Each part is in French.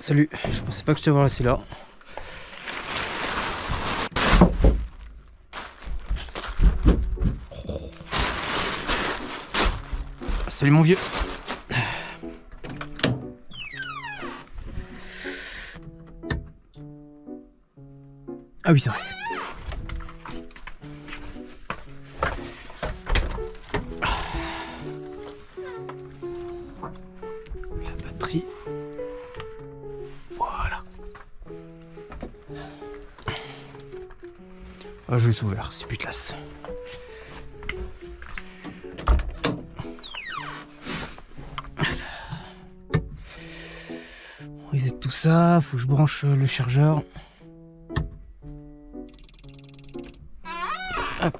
Salut, je pensais pas que je te voir là. Salut mon vieux. Ah oui, c'est vrai. La batterie. Voilà. Ah, je laisse ouvert, c'est plus classe. On reset tout ça, faut que je branche le chargeur. Hop.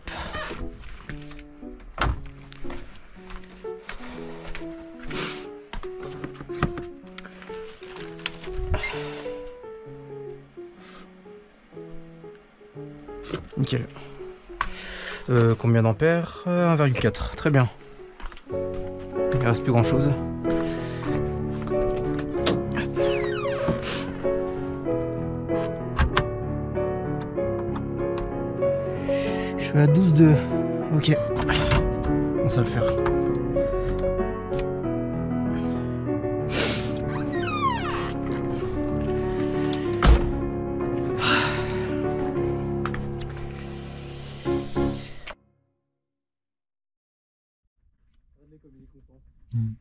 Nickel. Combien d'ampères? 1,4. Très bien. Il reste plus grand chose. Je suis à 12,2. Ok. On ça va le faire.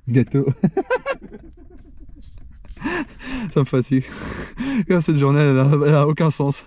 Gâteau. Ça me fatigue. Cette journée, elle a aucun sens.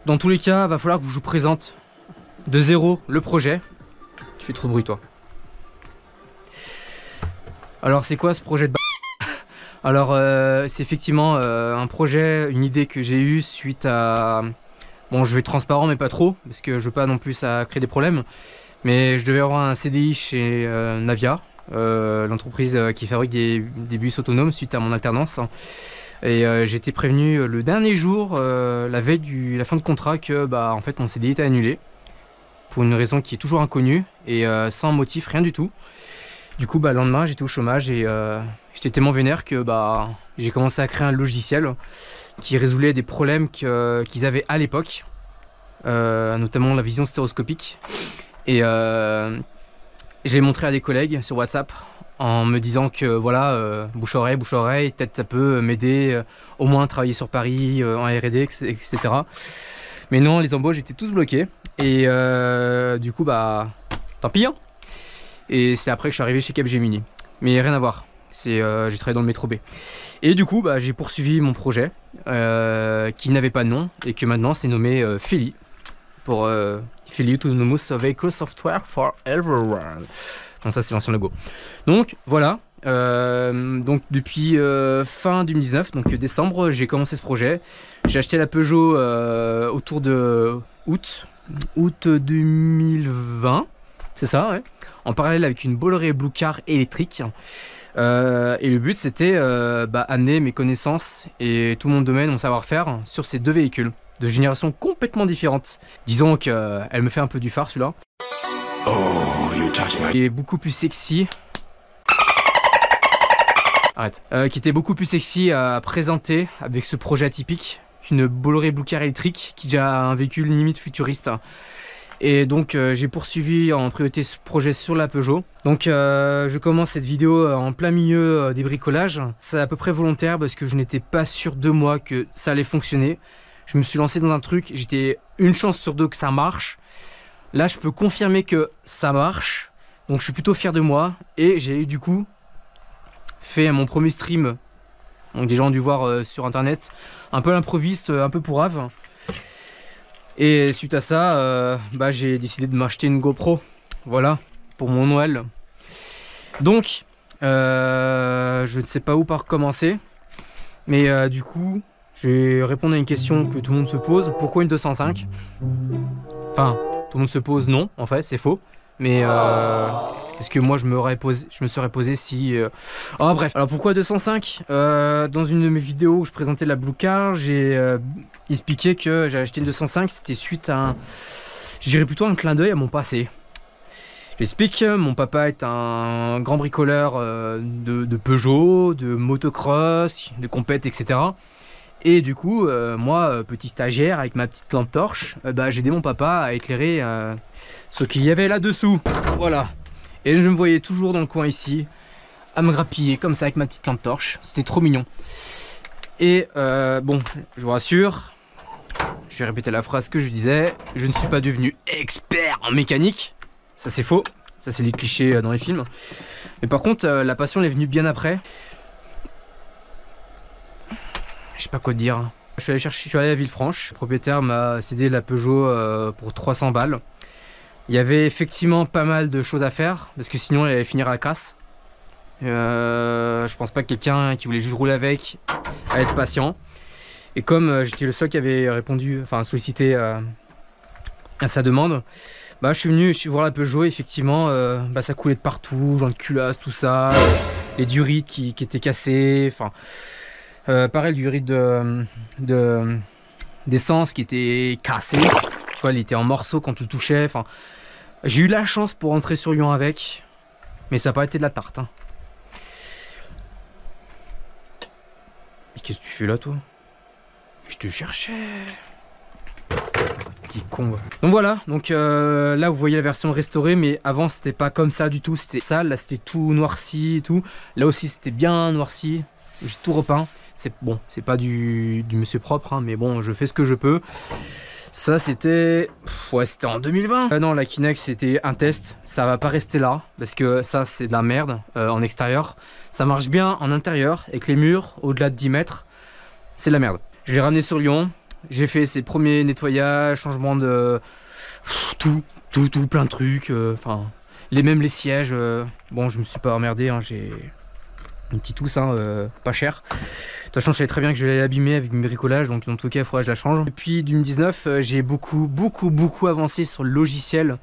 Dans tous les cas, va falloir que je vous présente de zéro le projet. Tu fais trop de bruit toi. Alors c'est quoi ce projet de Alors c'est effectivement un projet, une idée que j'ai eue suite à... Bon, je vais être transparent mais pas trop, parce que je veux pas non plus ça créer des problèmes. Mais je devais avoir un CDI chez Navia, l'entreprise qui fabrique des bus autonomes suite à mon alternance. Et j'ai été prévenu le dernier jour, la veille de la fin de contrat, que en fait mon CDI était annulé. Pour une raison qui est toujours inconnue et sans motif, rien du tout. Du coup, le lendemain, j'étais au chômage et j'étais tellement vénère que j'ai commencé à créer un logiciel qui résoudait des problèmes qu'ils avaient à l'époque, notamment la vision stéréoscopique. Et je l'ai montré à des collègues sur WhatsApp en me disant que voilà, bouche-oreille, peut-être ça peut m'aider au moins à travailler sur Paris, en R&D, etc. Mais non, les embauches étaient tous bloqués. Et du coup, tant pis. Hein. Et c'est après que je suis arrivé chez Capgemini. Mais rien à voir. J'ai travaillé dans le métro B. Et du coup, j'ai poursuivi mon projet qui n'avait pas de nom et que maintenant c'est nommé Feli. Pour Feli Autonomous Vehicle Software for Everyone. Donc ça c'est l'ancien logo. Donc voilà. Donc depuis fin 2019, donc décembre, j'ai commencé ce projet. J'ai acheté la Peugeot autour de août 2020. C'est ça, ouais. En parallèle avec une Bolloré Blue Car électrique. Et le but c'était amener mes connaissances et tout mon domaine, mon savoir-faire sur ces deux véhicules de génération complètement différente. Disons qu'elle me fait un peu du phare celui-là. Et beaucoup plus sexy. Arrête. Qui était beaucoup plus sexy à présenter avec ce projet atypique qu'une Bolloré Blue Car électrique qui est déjà un véhicule limite futuriste. Et donc j'ai poursuivi en priorité ce projet sur la Peugeot. Donc je commence cette vidéo en plein milieu des bricolages. C'est à peu près volontaire parce que je n'étais pas sûr de moi que ça allait fonctionner. Je me suis lancé dans un truc, j'étais une chance sur deux que ça marche. Là je peux confirmer que ça marche. Donc je suis plutôt fier de moi. Et j'ai du coup fait mon premier stream Donc des gens ont dû voir sur internet, un peu à l'improviste, un peu pourrave. Et suite à ça, bah, j'ai décidé de m'acheter une GoPro, voilà, pour mon Noël. Donc, je ne sais pas où par commencer, mais du coup, je vais répondre à une question que tout le monde se pose. Pourquoi une 205? Enfin, tout le monde se pose non, en fait, c'est faux. Mais est-ce que moi je me serais posé si... Oh bref, alors pourquoi 205? Dans une de mes vidéos où je présentais la Blue Car, j'ai expliqué que j'avais acheté une 205, c'était suite à un... Je dirais plutôt un clin d'œil à mon passé. J'explique, mon papa est un grand bricoleur de Peugeot, de motocross, de compète, etc. Et du coup, moi, petit stagiaire avec ma petite lampe torche, bah, j'ai aidé mon papa à éclairer ce qu'il y avait là-dessous. Voilà. Et je me voyais toujours dans le coin ici, à me grappiller comme ça avec ma petite lampe torche. C'était trop mignon. Et bon, je vous rassure, je vais répéter la phrase que je disais, je ne suis pas devenu expert en mécanique. Ça c'est faux, ça c'est les clichés dans les films. Mais par contre, la passion elle est venue bien après. Je sais pas quoi te dire. Je suis allé à Villefranche. Le propriétaire m'a cédé la Peugeot pour 300 balles. Il y avait effectivement pas mal de choses à faire, parce que sinon elle allait finir à la casse. Je pense pas que quelqu'un qui voulait juste rouler avec allait être patient. Et comme j'étais le seul qui avait répondu, enfin sollicité à sa demande, bah, je suis voir la Peugeot, et effectivement, bah, ça coulait de partout, genre de culasse, tout ça, les durites qui étaient cassés, enfin, pareil, le durite d'essence qui était cassé, tu vois, il était en morceaux quand tu le touchais, enfin, j'ai eu la chance pour rentrer sur Lyon avec, mais ça n'a pas été de la tarte, hein. Mais qu'est-ce que tu fais là, toi? Je te cherchais. Petit con. Donc voilà, donc là vous voyez la version restaurée, mais avant c'était pas comme ça du tout, c'était sale, là c'était tout noirci et tout. Là aussi c'était bien noirci, j'ai tout repeint. C'est bon, c'est pas du monsieur propre, hein, mais bon, je fais ce que je peux. Ça c'était... Ouais, c'était en 2020. Non, la Kinex c'était un test, ça va pas rester là, parce que ça c'est de la merde en extérieur. Ça marche bien en intérieur, avec les murs au-delà de 10 mètres, c'est de la merde. Je l'ai ramené sur Lyon. J'ai fait ses premiers nettoyages, changements de tout, plein de trucs. Enfin, même les sièges. Bon, je me suis pas emmerdé. Hein, j'ai une petite housse, hein, pas cher. De toute façon, je savais très bien que je l'allais l'abîmer avec mes bricolages, donc en tout cas, il faudra que je la change. Depuis 2019, j'ai beaucoup avancé sur le logiciel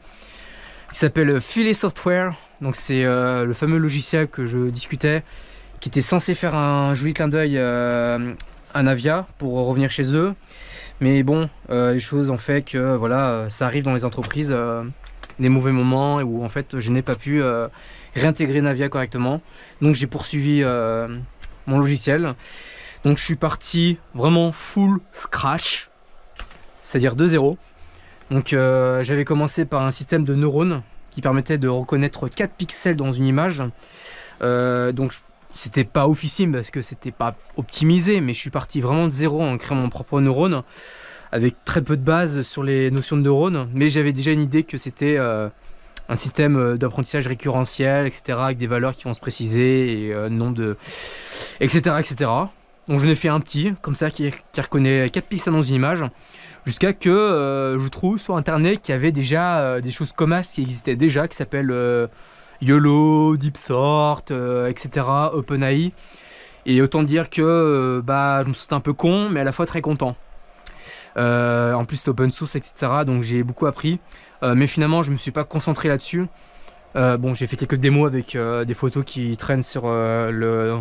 qui s'appelle Filet Software. Donc c'est le fameux logiciel que je discutais, qui était censé faire un joli clin d'œil à Navia pour revenir chez eux. Mais bon, les choses ont fait que voilà, ça arrive dans les entreprises, des mauvais moments où en fait je n'ai pas pu réintégrer Navia correctement. Donc j'ai poursuivi mon logiciel. Donc je suis parti vraiment full scratch, c'est-à-dire de zéro. Donc j'avais commencé par un système de neurones qui permettait de reconnaître 4 pixels dans une image. Donc c'était pas officime parce que c'était pas optimisé, mais je suis parti vraiment de zéro en créant mon propre neurone avec très peu de base sur les notions de neurones, mais j'avais déjà une idée que c'était un système d'apprentissage récurrentiel, etc., avec des valeurs qui vont se préciser et nombre de... etc., etc. Donc je n'ai fait un petit, comme ça, qui reconnaît 4 pixels dans une image, jusqu'à que je trouve sur internet qu'il y avait déjà des choses comme ça qui existaient déjà, qui s'appellent YOLO, DeepSort, etc., OpenAI. Et autant dire que bah, je me sentais un peu con, mais à la fois très content. En plus c'était open source, etc., donc j'ai beaucoup appris. Mais finalement je me suis pas concentré là-dessus. Bon, j'ai fait quelques démos avec des photos qui traînent sur le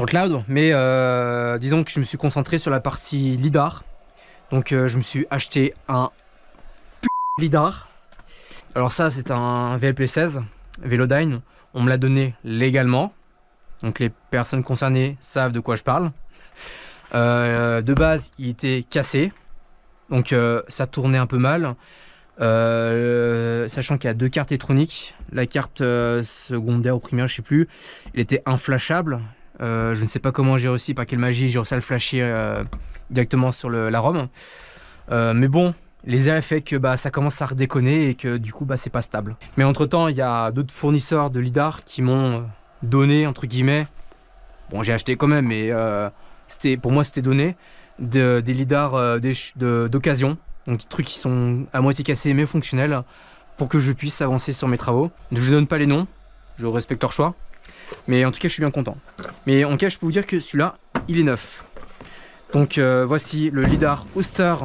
cloud, mais disons que je me suis concentré sur la partie lidar. Donc je me suis acheté un lidar. Alors ça c'est un VLP16 Velodyne, on me l'a donné légalement, donc les personnes concernées savent de quoi je parle. De base il était cassé, donc ça tournait un peu mal, sachant qu'il y a 2 cartes électroniques, la carte secondaire ou primaire je sais plus, il était inflashable. Je ne sais pas comment j'ai réussi, par quelle magie j'ai réussi à le flasher directement sur la ROM, mais bon, les airs fait que bah, ça commence à redéconner et que du coup bah, c'est pas stable. Mais entre temps il y a d'autres fournisseurs de lidar qui m'ont donné entre guillemets Bon, j'ai acheté quand même, mais pour moi c'était donné. Des lidars d'occasion, donc des trucs qui sont à moitié cassés mais fonctionnels pour que je puisse avancer sur mes travaux. Je ne donne pas les noms, je respecte leur choix, mais en tout cas je suis bien content. Mais en tout cas je peux vous dire que celui-là il est neuf. Donc voici le lidar Ouster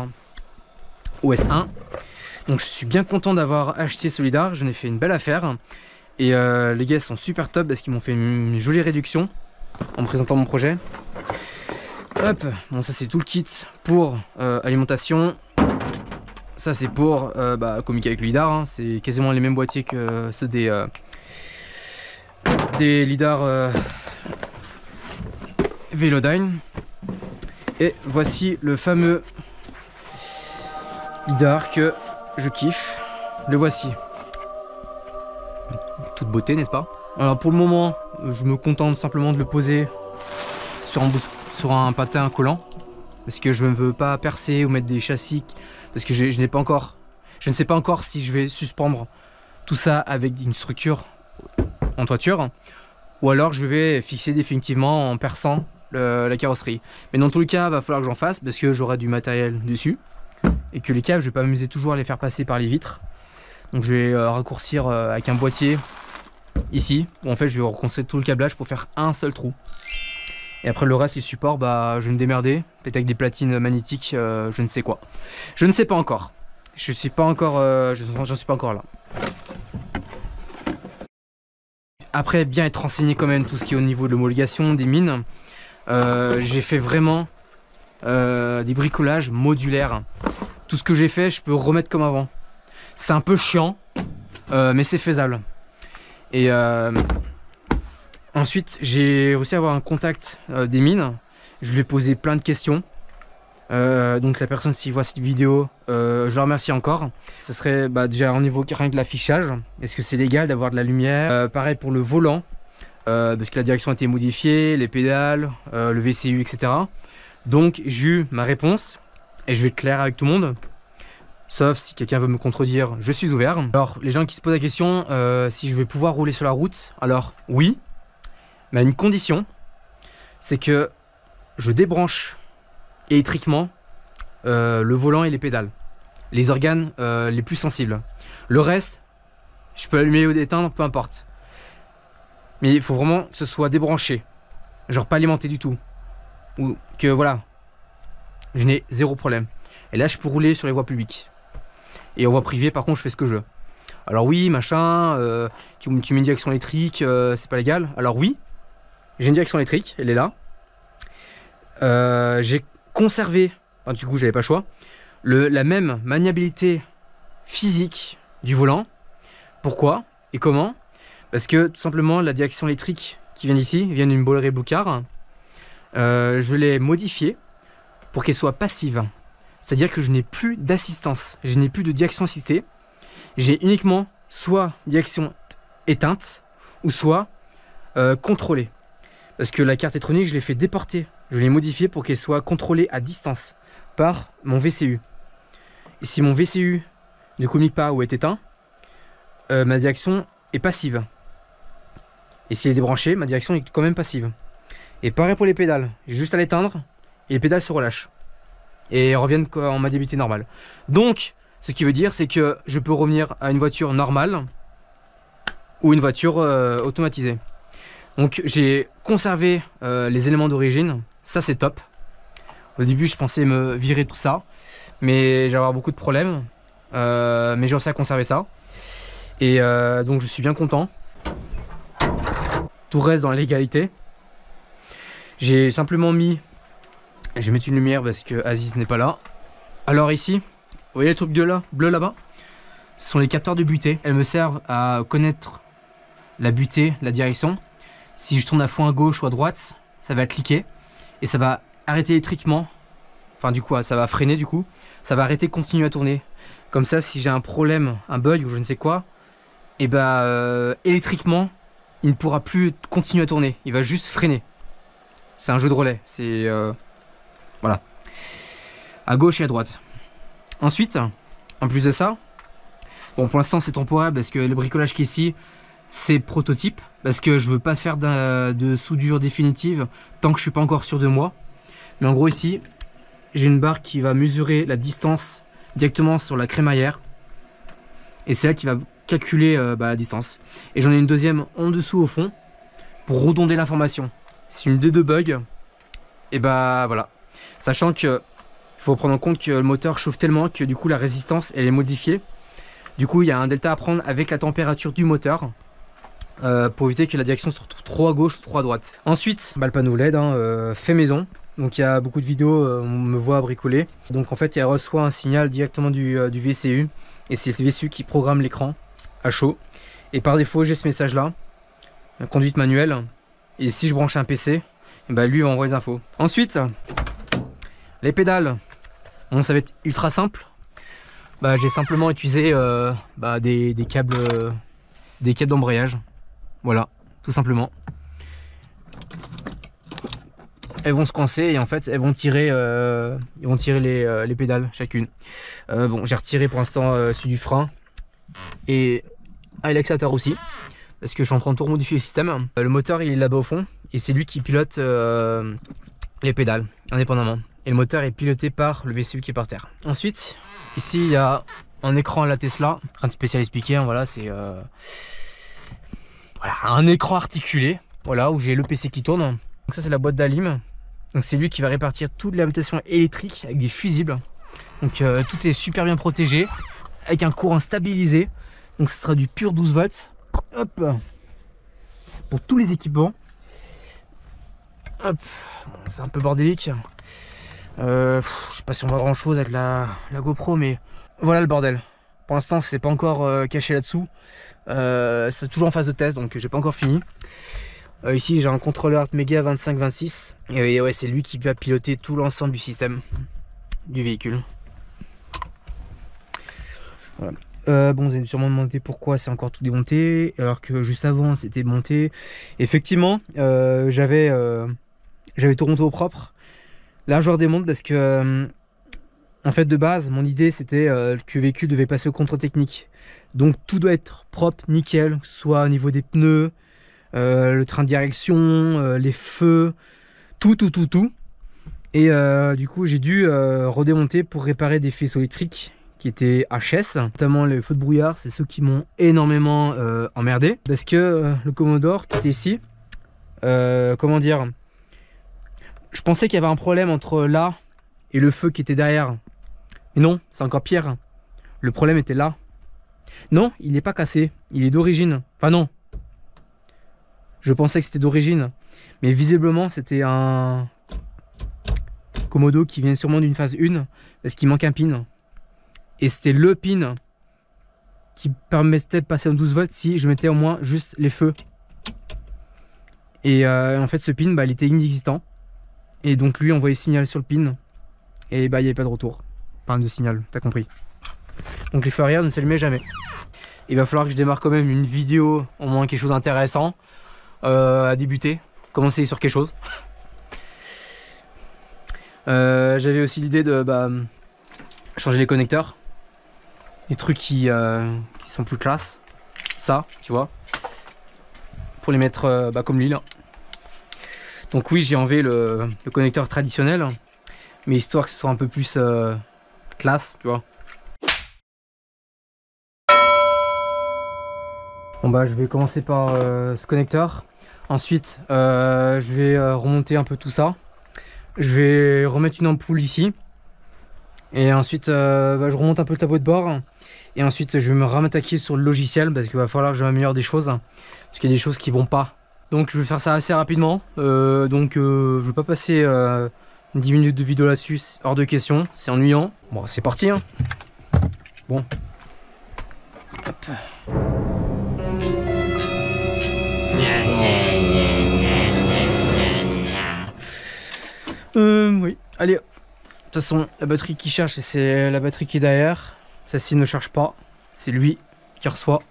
OS1. Donc je suis bien content d'avoir acheté ce lidar, j'en ai fait une belle affaire. Et les gars sont super top parce qu'ils m'ont fait une jolie réduction en me présentant mon projet. Hop, bon ça c'est tout le kit pour alimentation. Ça c'est pour communiquer avec le lidar, hein. C'est quasiment les mêmes boîtiers que ceux des lidars Velodyne. Et voici le fameux lidar que je kiffe. Le voici. Toute beauté, n'est-ce pas? Alors pour le moment, je me contente simplement de le poser sur un patin collant. Parce que je ne veux pas percer ou mettre des châssis. Parce que je ne sais pas encore si je vais suspendre tout ça avec une structure en toiture. Ou alors je vais fixer définitivement en perçant la carrosserie. Mais dans tous les cas, il va falloir que j'en fasse parce que j'aurai du matériel dessus. Et que les câbles, je vais pas m'amuser toujours à les faire passer par les vitres. Donc je vais raccourcir avec un boîtier ici. Où en fait je vais reconstruire tout le câblage pour faire un seul trou. Et après le reste, les supports, je vais me démerder. Peut-être avec des platines magnétiques, je ne sais quoi. Je ne sais pas encore. Je suis pas encore, j'en suis pas encore là. Après bien être renseigné quand même tout ce qui est au niveau de l'homologation, des mines. J'ai fait vraiment des bricolages modulaires. Tout ce que j'ai fait, je peux remettre comme avant. C'est un peu chiant, mais c'est faisable. Et ensuite, j'ai réussi à avoir un contact des mines. Je lui ai posé plein de questions. Donc la personne, s'il voit cette vidéo, je la remercie encore. Ce serait déjà au niveau rien que de l'affichage. Est-ce que c'est légal d'avoir de la lumière? Pareil pour le volant, parce que la direction a été modifiée, les pédales, le VCU, etc. Donc j'ai eu ma réponse et je vais être clair avec tout le monde. Sauf si quelqu'un veut me contredire, je suis ouvert. Alors les gens qui se posent la question si je vais pouvoir rouler sur la route, alors oui, mais à une condition, c'est que je débranche électriquement le volant et les pédales, les organes les plus sensibles. Le reste, je peux l'allumer ou d'éteindre, peu importe. Mais il faut vraiment que ce soit débranché, genre pas alimenté du tout. Ou que voilà, je n'ai zéro problème. Et là je peux rouler sur les voies publiques. Et en voie privée par contre je fais ce que je veux. Alors oui machin, tu mets une direction électrique, c'est pas légal. Alors oui, j'ai une direction électrique, elle est là. J'ai conservé, enfin, du coup j'avais pas le choix, la même maniabilité physique du volant. Pourquoi et comment? Parce que tout simplement la direction électrique qui vient d'ici vient d'une Bolloré Blue Car. Je l'ai modifiée pour qu'elle soit passive. C'est-à-dire que je n'ai plus d'assistance, je n'ai plus de direction assistée. J'ai uniquement soit direction éteinte ou soit contrôlée. Parce que la carte électronique, je l'ai fait déporter. Je l'ai modifiée pour qu'elle soit contrôlée à distance par mon VCU. Et si mon VCU ne communique pas ou est éteint, ma direction est passive. Et si elle est débranchée, ma direction est quand même passive. Et pareil pour les pédales, j'ai juste à l'éteindre et les pédales se relâchent. Et reviennent en maniabilité normale. Donc, ce qui veut dire, c'est que je peux revenir à une voiture normale ou une voiture automatisée. Donc, j'ai conservé les éléments d'origine. Ça, c'est top. Au début, je pensais me virer tout ça. Mais j'ai avoir beaucoup de problèmes. Mais j'ai réussi à conserver ça. Et donc, je suis bien content. Tout reste dans la légalité. J'ai simplement mis... Je vais mettre une lumière parce que Aziz n'est pas là. Alors ici, vous voyez le truc bleu là-bas? Ce sont les capteurs de butée. Elles me servent à connaître la butée, la direction. Si je tourne à fond à gauche ou à droite, ça va cliquer. Et ça va arrêter électriquement. Enfin du coup, ça va freiner du coup. Ça va arrêter de continuer à tourner. Comme ça, si j'ai un problème, un bug ou je ne sais quoi, et électriquement, il ne pourra plus continuer à tourner. Il va juste freiner. C'est un jeu de relais. C'est... voilà. À gauche et à droite. Ensuite, en plus de ça, bon pour l'instant c'est temporaire parce que le bricolage qui est ici, c'est prototype parce que je veux pas faire de soudure définitive tant que je suis pas encore sûr de moi. Mais en gros ici, j'ai une barre qui va mesurer la distance directement sur la crémaillère. Et c'est elle qui va calculer la distance. Et j'en ai une deuxième en dessous au fond pour redonder l'information. Si une des deux bug, et bah voilà. Sachant que il faut prendre en compte que le moteur chauffe tellement que du coup la résistance elle est modifiée. Du coup il y a un delta à prendre avec la température du moteur pour éviter que la direction se retrouve trop à gauche ou trop à droite. Ensuite le panneau LED fait maison. Donc il y a beaucoup de vidéos où on me voit bricoler. Donc en fait il reçoit un signal directement du VCU. Et c'est le VCU qui programme l'écran à chaud. Et par défaut j'ai ce message là, conduite manuelle. Et si je branche un PC, et bah lui il va envoyer les infos. Ensuite, les pédales. Bon, ça va être ultra simple. Bah, j'ai simplement utilisé des câbles d'embrayage. Voilà, tout simplement. Elles vont se coincer et en fait elles vont tirer, les pédales chacune. Bon, j'ai retiré pour l'instant celui du frein et l'accélérateur aussi parce que je suis en train de tout remodifier le système. Le moteur il est là-bas au fond et c'est lui qui pilote les pédales indépendamment. Et le moteur est piloté par le VCU qui est par terre. Ensuite, ici il y a un écran à la Tesla. Rien de spécial à expliquer, hein, voilà, c'est voilà, un écran articulé, voilà, où j'ai le PC qui tourne. Donc ça c'est la boîte d'alim. Donc c'est lui qui va répartir toute l'alimentation électrique avec des fusibles. Donc tout est super bien protégé, avec un courant stabilisé. Donc ce sera du pur 12 volts. Hop, pour tous les équipements. Hop, bon, c'est un peu bordélique. Je sais pas si on voit grand chose avec la GoPro, mais voilà le bordel. Pour l'instant c'est pas encore caché là-dessous. C'est toujours en phase de test, donc j'ai pas encore fini. Ici j'ai un contrôleur Mega 2526 et ouais, c'est lui qui va piloter tout l'ensemble du système du véhicule. Voilà. Bon, vous allez sûrement me demander pourquoi c'est encore tout démonté alors que juste avant c'était monté. Effectivement, j'avais tout remonté au propre. Là je redémonte parce que en fait de base mon idée c'était que le véhicule devait passer au contrôle technique. Donc tout doit être propre, nickel, que ce soit au niveau des pneus, le train de direction, les feux, tout. Et du coup j'ai dû redémonter pour réparer des faisceaux électriques qui étaient HS, notamment les feux de brouillard. C'est ceux qui m'ont énormément emmerdé parce que le Commodore qui était ici, comment dire, je pensais qu'il y avait un problème entre là et le feu qui était derrière. Mais non, c'est encore pire. Le problème était là. Non, il n'est pas cassé, il est d'origine. Enfin non. Je pensais que c'était d'origine. Mais visiblement c'était un Komodo qui vient sûrement d'une phase 1. Parce qu'il manque un pin. Et c'était le pin qui permettait de passer en 12 volts si je mettais au moins juste les feux. Et en fait ce pin il était inexistant. Et donc lui envoyait signal sur le pin. Et il n'y avait pas de retour. Pas de signal, t'as compris. Donc les feux arrière ne s'allumaient jamais. Il va falloir que je démarre quand même une vidéo, au moins quelque chose d'intéressant à débuter. Commencer sur quelque chose. J'avais aussi l'idée de changer les connecteurs. Des trucs qui sont plus classe. Ça, tu vois. Pour les mettre comme lui là. Donc oui, j'ai enlevé le connecteur traditionnel, mais histoire que ce soit un peu plus classe, tu vois. Bon je vais commencer par ce connecteur. Ensuite, je vais remonter un peu tout ça. Je vais remettre une ampoule ici. Et ensuite, je remonte un peu le tableau de bord. Et ensuite, je vais me rattaquer sur le logiciel parce qu'il va falloir que je m'améliore des choses. Parce qu'il y a des choses qui vont pas. Donc je vais faire ça assez rapidement, je vais pas passer 10 minutes de vidéo là-dessus, hors de question, c'est ennuyant. Bon c'est parti hein. Bon. Hop. Oui, allez. De toute façon, la batterie qui charge, c'est la batterie qui est derrière. Celle-ci ne charge pas, c'est lui qui reçoit.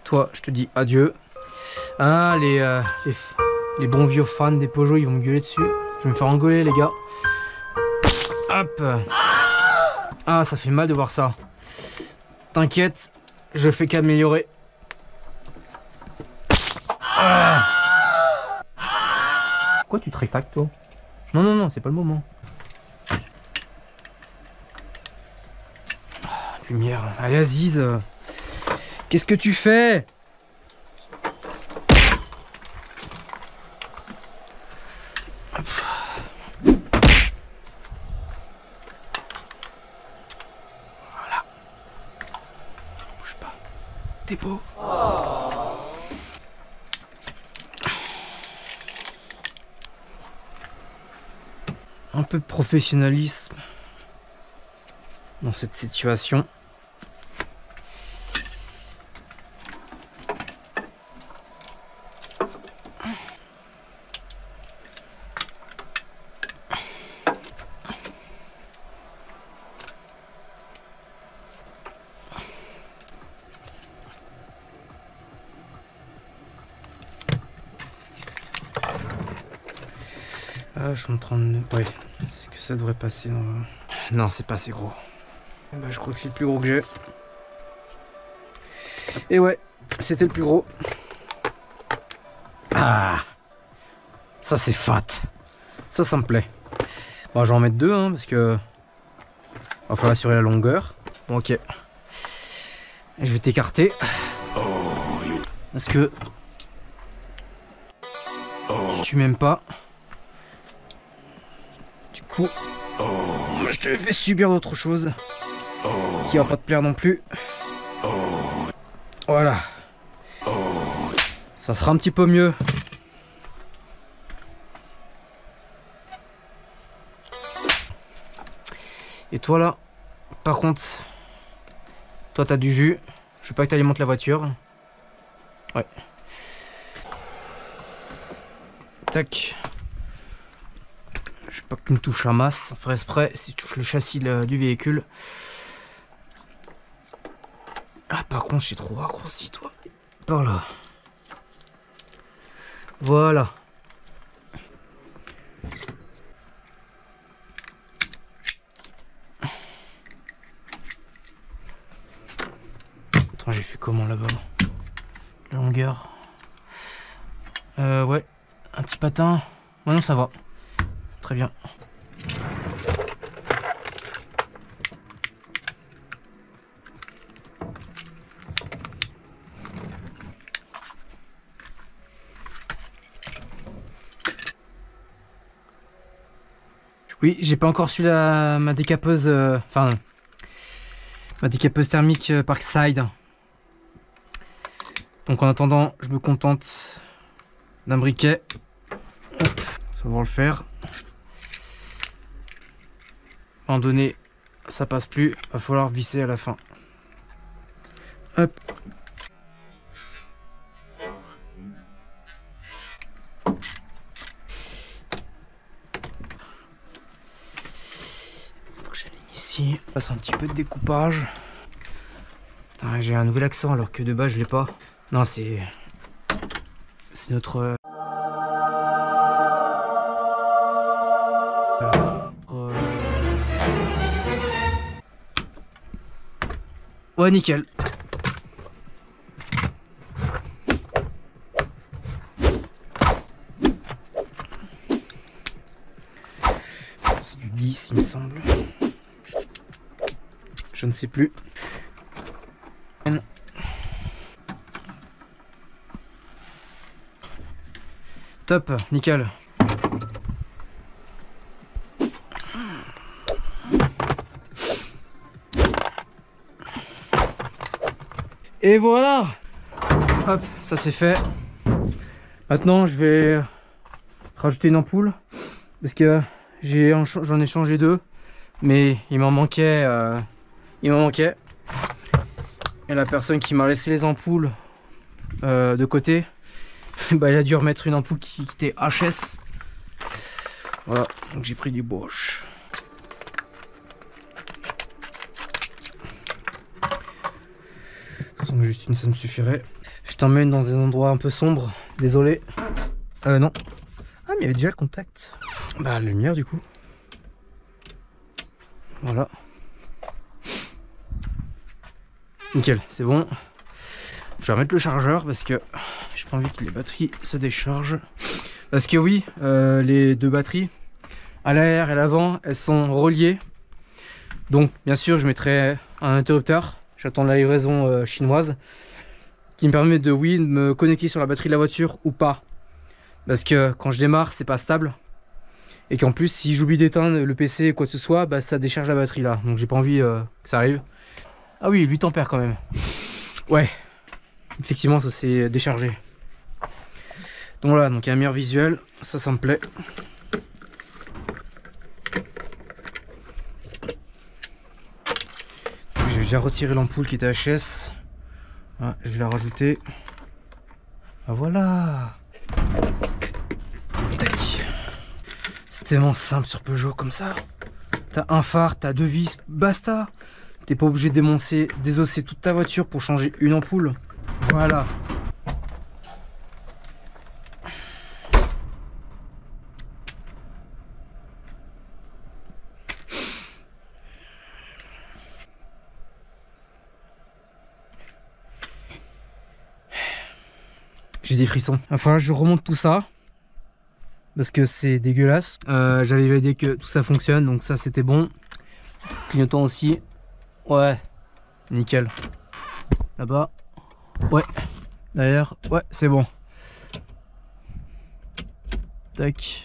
Toi, je te dis adieu. Ah, les bons vieux fans des Peugeot, ils vont me gueuler dessus. Je vais me faire engueuler, les gars. Hop. Ah, ça fait mal de voir ça. T'inquiète, je fais qu'améliorer. Pourquoi tu te rétractes toi? Non, non, non, c'est pas le moment. Lumière. Allez, Aziz. Qu'est-ce que tu fais? Voilà. Bouge pas. T'es beau. Un peu de professionnalisme dans cette situation. Ah, je suis en train de... Ouais, est-ce que ça devrait passer dans... Non, c'est pas assez gros. Bah, je crois que c'est le plus gros que j'ai. Et ouais, c'était le plus gros. Ah, ça c'est fat. Ça me plaît. Bon, je vais en mettre deux, hein, parce que... va falloir assurer la longueur. Bon, ok. Je vais t'écarter. Parce que... tu m'aimes pas. Du coup... je te fais subir d'autres choses. Qui va pas te plaire non plus. Voilà. Ça sera un petit peu mieux. Et toi là, par contre, toi t'as du jus. Je veux pas que t'alimentes la voiture. Ouais. Tac. Je veux pas que tu me touches la masse. Faire exprès, si tu touches le châssis du véhicule. Ah, par contre, j'ai trop raccourci, toi. Par là. Voilà. Attends, j'ai fait comment là-bas? La longueur. Ouais. Un petit patin. Ouais, non, ça va. Très bien. Oui, j'ai pas encore su ma décapeuse, enfin, ma décapeuse thermique Parkside. Donc en attendant, je me contente d'un briquet. Hop, ça va le faire. À un moment donné, ça passe plus, va falloir visser à la fin. Hop. Faut que j'aligne ici. Je passe un petit peu de découpage. J'ai un nouvel accent alors que de base je l'ai pas. Non, c'est notre... Ouais, nickel. C'est du 10, il me semble. Je ne sais plus. Top, nickel. Et voilà. Hop, ça c'est fait. Maintenant, je vais rajouter une ampoule parce que j'en ai changé deux, mais il m'en manquait. Et la personne qui m'a laissé les ampoules de côté, bah, il a dû remettre une ampoule qui était HS. Voilà, donc j'ai pris du Bosch. Juste une, ça me suffirait. Je t'emmène dans des endroits un peu sombres. Désolé. Non. Ah, mais il y avait déjà le contact. Bah, la lumière du coup. Voilà. Nickel, c'est bon. Je vais remettre le chargeur parce que J'ai pas envie que les batteries se déchargent. Parce que oui, les deux batteries, à l'arrière et à l'avant, elles sont reliées. Donc bien sûr, je mettrai un interrupteur. J'attends la livraison chinoise qui me permet de me connecter sur la batterie de la voiture ou pas. Parce que quand je démarre, c'est pas stable. Et qu'en plus, si j'oublie d'éteindre le PC ou quoi que ce soit, bah, ça décharge la batterie là. Donc j'ai pas envie que ça arrive. Ah oui, 8 ampères quand même. Ouais, effectivement, ça s'est déchargé. Donc voilà, donc il y a un meilleur visuel. Ça me plaît. J'ai déjà retiré l'ampoule qui était HS. Ah, je vais la rajouter. Ah, voilà. C'est tellement simple sur Peugeot comme ça. T'as un phare, t'as deux vis, basta. T'es pas obligé de désosser toute ta voiture pour changer une ampoule. Voilà. J'ai des frissons. Enfin, je remonte tout ça. Parce que c'est dégueulasse. J'avais validé que tout ça fonctionne, donc ça c'était bon. Clignotant aussi. Ouais, nickel. Là-bas. Ouais. Derrière. Ouais, c'est bon. Tac.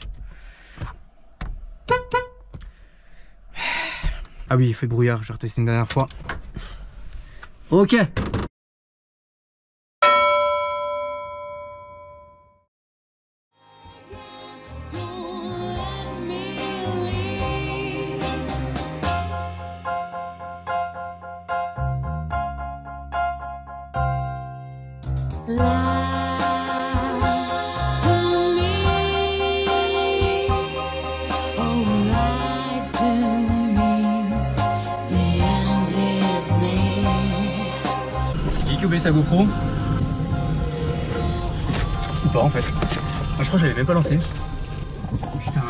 Ah oui, il fait brouillard, je vais retester une dernière fois. Ok. C'est qui a oublié sa GoPro? Ou pas en fait. Moi, je crois que je l'avais même pas lancé. Putain.